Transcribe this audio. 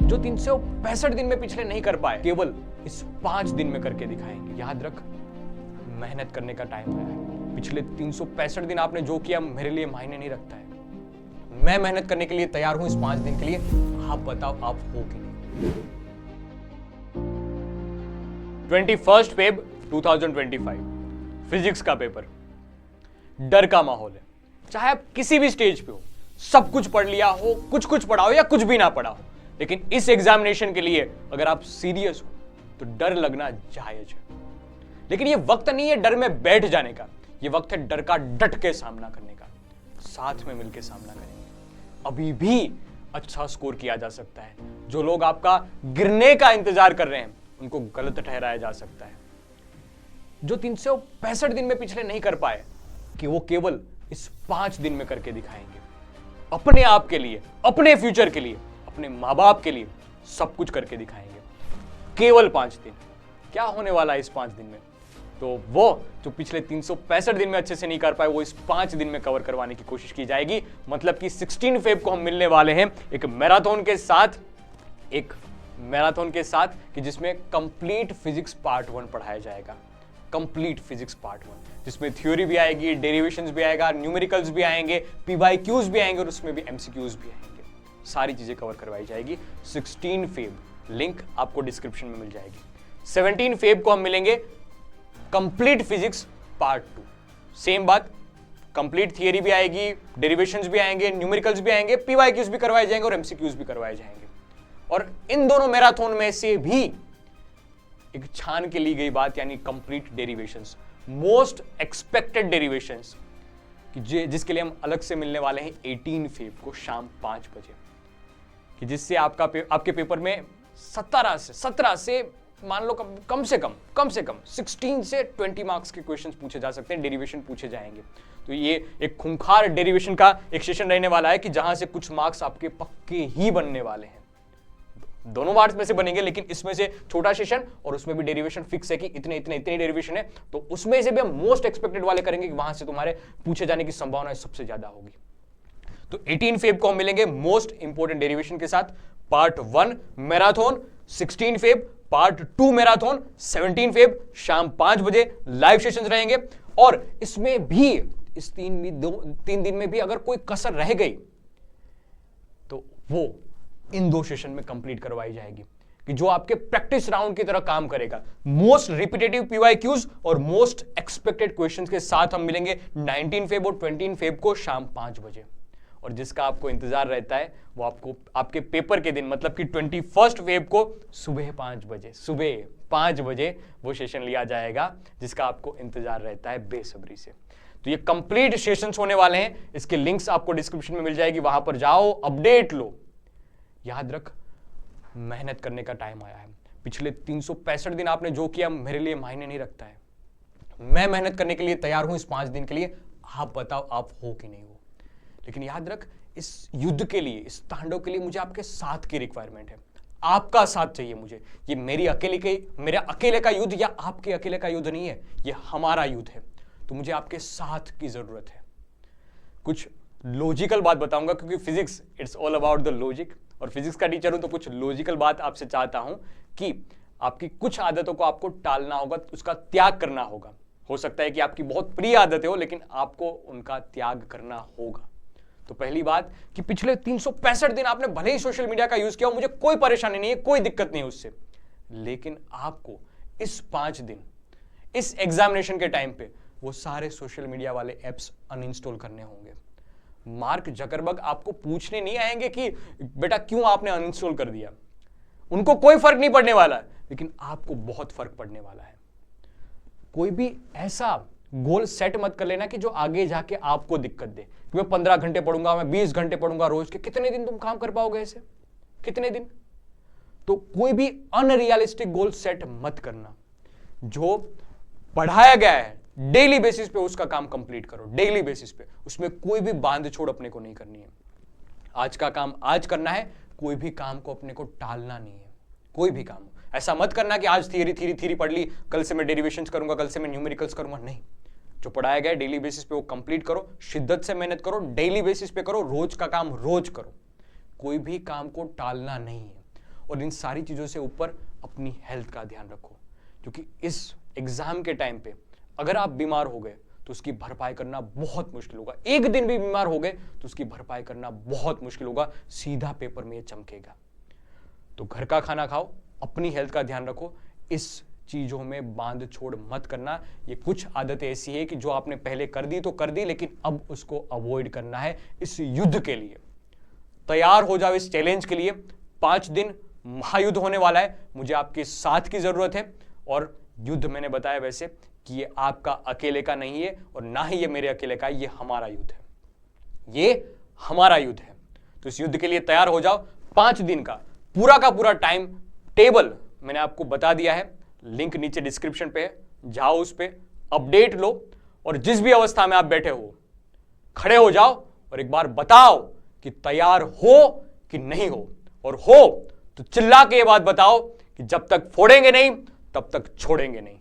जो 365 दिन में पिछले नहीं कर पाए, केवल इस 5 दिन में करके दिखाएंगे। याद रख, मेहनत करने का टाइम आया है। पिछले 365 दिन आपने जो किया मेरे लिए मायने नहीं रखता है। मैं मेहनत करने के लिए तैयार हूं इस 5 दिन के लिए। आप बताओ, आप हो कि नहीं? 21 फेब 2025 फिजिक्स का पेपर। डर का माहौल है, चाहे आप किसी भी स्टेज पे हो, सब कुछ पढ़ लिया हो, कुछ पढ़ा हो या कुछ भी ना पढ़ा हो, लेकिन इस एग्जामिनेशन के लिए अगर आप सीरियस हो तो डर लगना जायज है। लेकिन यह वक्त नहीं है डर में बैठ जाने का, यह वक्त है डर का डट के सामना करने का। साथ में मिलकर सामना करेंगे, अभी भी अच्छा स्कोर किया जा सकता है। जो लोग आपका गिरने का इंतजार कर रहे हैं उनको गलत ठहराया जा सकता है। जो 365 दिन में पिछले नहीं कर पाए, कि वो केवल इस 5 दिन में करके दिखाएंगे। अपने आप के लिए, अपने फ्यूचर के लिए, अपने माँ बाप के लिए सब कुछ करके दिखाएंगे। केवल 5 दिन। क्या होने वाला है इस 5 दिन में? तो वो जो पिछले 365 दिन में अच्छे से नहीं कर पाए, वो इस 5 दिन में कवर करवाने की कोशिश की जाएगी। मतलब कि 16 फेब को हम मिलने वाले हैं एक मैराथन के साथ कि जिसमें कंप्लीट फिजिक्स पार्ट 1 पढ़ाया जाएगा। कंप्लीट फिजिक्स पार्ट 1, जिसमें थ्योरी भी आएगी, डेरिवेशंस भी आएगा, न्यूमेरिकल्स भी आएंगे, पीवाईक्यूज भी आएंगे और उसमें भी एमसीक्यूज भी आएंगे। सारी चीजें कवर करवाई जाएगी। 16 फेब, लिंक आपको डिस्क्रिप्शन में मिल जाएगी। 17 फेब को हम मिलेंगे कंप्लीट फिजिक्स पार्ट 2। सेम बात, कंप्लीट थियरी भी आएगी, डेरिवेशंस भी आएंगे, न्यूमेरिकल्स भी आएंगे, पीवाईक्यूज भी करवाए जाएंगे और एमसीक्यूज भी करवाए जाएंगे। और इन दोनों मैराथन में से भी एक छान के ली गई बात, यानी complete derivations, most expected derivations, जिसके लिए हम अलग से मिलने वाले हैं 18 फेब को शाम 5 बजे, कि जिससे आपके पेपर में 17 से मान लो कम से कम 16 से 20 मार्क्स के क्वेश्चंस पूछे जा सकते हैं, डेरिवेशन पूछे जाएंगे। तो ये एक खूंखार डेरिवेशन का एक सेशन रहने वाला है कि जहां से कुछ मार्क्स आपके पक्के ही बनने वाले हैं। दोनों मार्क्स में से बनेंगे, लेकिन इसमें से छोटा सेशन और उसमें भी डेरिवेशन फिक्स है कि इतने डेरिवेशन है, तो उसमें से भी हम मोस्ट एक्सपेक्टेड वाले करेंगे कि वहां से तुम्हारे पूछे जाने की संभावना सबसे ज्यादा होगी। तो 18 फेब को हम मिलेंगे मोस्ट इंपोर्टेंट डेरिवेशन के साथ, part 1 marathon. 16 Feb part 2 marathon. 17 Feb शाम 5 बजे लाइव सेशंस रहेंगे। और इसमें भी इस 3 दिन में भी अगर कोई कसर रह गई तो वो इन 2 सेशन में कंप्लीट करवाई जाएगी, कि जो आपके प्रैक्टिस राउंड की तरह काम करेगा। मोस्ट रिपीटेटिव पीवाईक्यूज और मोस्ट एक्सपेक्टेड क्वेश्चंस के साथ हम मिलेंगे 19 फेब और 20 फेब को शाम 5 बजे। और जिसका आपको इंतजार रहता है वो आपको आपके पेपर के दिन, मतलब कि 21 फेब को सुबह 5 बजे वो सेशन लिया जाएगा, जिसका आपको इंतजार रहता है बेसब्री से। तो ये कंप्लीट सेशंस होने वाले हैं, इसके लिंक्स आपको डिस्क्रिप्शन में मिल जाएगी, वहां पर जाओ, अपडेट लो। याद रख, मेहनत करने का टाइम आया है। पिछले 365 दिन आपने जो किया मेरे लिए मायने नहीं रखता है। मैं मेहनत करने के लिए तैयार हूं इस 5 दिन के लिए। आप बताओ, आप हो कि नहीं हो? लेकिन याद रख, इस युद्ध के लिए, इस तांडव के लिए मुझे आपके साथ की रिक्वायरमेंट है। आपका साथ चाहिए मुझे। ये मेरा अकेले का युद्ध या आपके अकेले का युद्ध नहीं है, ये हमारा युद्ध है। तो मुझे आपके साथ की जरूरत है। कुछ लॉजिकल बात बताऊंगा, क्योंकि physics it's all about the logic, और फिजिक्स का टीचर हूं तो कुछ लॉजिकल बात आपसे चाहता हूं कि आपकी कुछ आदतों को आपको टालना होगा, उसका त्याग करना होगा। हो सकता है कि आपकी बहुत प्रिय आदतें हो, लेकिन आपको उनका त्याग करना होगा। तो पहली बात कि पिछले 365 दिन आपने भले ही सोशल मीडिया का यूज किया हो, मुझे कोई परेशानी नहीं है, कोई दिक्कत नहीं है उससे, लेकिन आपको इस 5 दिन, इस एग्जामिनेशन के टाइम पे वो सारे सोशल मीडिया वाले एप्स अनइंस्टॉल करने होंगे। मार्क जकरबर्ग आपको पूछने नहीं आएंगे कि बेटा क्यों आपने अनइंस्टॉल कर दिया। उनको कोई फर्क नहीं पड़ने वाला है, लेकिन आपको बहुत फर्क पड़ने वाला है। कोई भी ऐसा गोल सेट मत कर लेना कि जो आगे जाके आपको दिक्कत दे, कि मैं 15 घंटे पढ़ूंगा, मैं 20 घंटे पढ़ूंगा रोज के। कितने दिन तुम काम कर पाओगे ऐसे? कितने दिन? तो कोई भी अनरियलिस्टिक गोल सेट मत करना। जो पढ़ाया गया है डेली बेसिस पे उसका काम कंप्लीट करो, डेली बेसिस पे। उसमें कोई भी बांध छोड़ अपने को नहीं करनी है। आज का काम आज करना है, कोई भी काम को अपने को टालना नहीं है। कोई भी काम ऐसा मत करना कि आज थ्योरी पढ़ ली, कल से मैं डेरिवेशंस करूंगा, कल से मैं न्यूमेरिकल्स करूंगा। नहीं, जो पढ़ाया गया है डेली बेसिस पे वो कंप्लीट करो, शिद्दत से मेहनत करो, डेली बेसिस पे करो, रोज का काम रोज करो। कोई भी काम को टालना नहीं है। और इन सारी चीज़ों से ऊपर अपनी हेल्थ का ध्यान रखो, क्योंकि इस एग्जाम के टाइम पे अगर आप बीमार हो गए तो उसकी भरपाई करना बहुत मुश्किल होगा। एक दिन भी बीमार हो गए तो उसकी भरपाई करना बहुत मुश्किल होगा, सीधा पेपर में ये चमकेगा। तो घर का खाना खाओ, अपनी हेल्थ का ध्यान रखो, इस चीजों में बांध छोड़ मत करना। ये कुछ आदतें ऐसी है कि जो आपने पहले कर दी तो कर दी, लेकिन अब उसको अवॉइड करना है इस युद्ध के लिए। तैयार हो जाओ इस चैलेंज के लिए। 5 दिन महायुद्ध होने वाला है, मुझे आपके साथ की जरूरत है। और युद्ध मैंने बताया वैसे कि ये आपका अकेले का नहीं है और ना ही ये मेरे अकेले का, ये हमारा युद्ध है, ये हमारा युद्ध है। तो इस युद्ध के लिए तैयार हो जाओ। 5 दिन का पूरा टाइम टेबल मैंने आपको बता दिया है, लिंक नीचे डिस्क्रिप्शन पे है, जाओ उस पे अपडेट लो और जिस भी अवस्था में आप बैठे हो खड़े हो जाओ और एक बार बताओ कि तैयार हो कि नहीं हो, और हो तो चिल्ला के ये बात बताओ कि जब तक फोड़ेंगे नहीं तब तक छोड़ेंगे नहीं।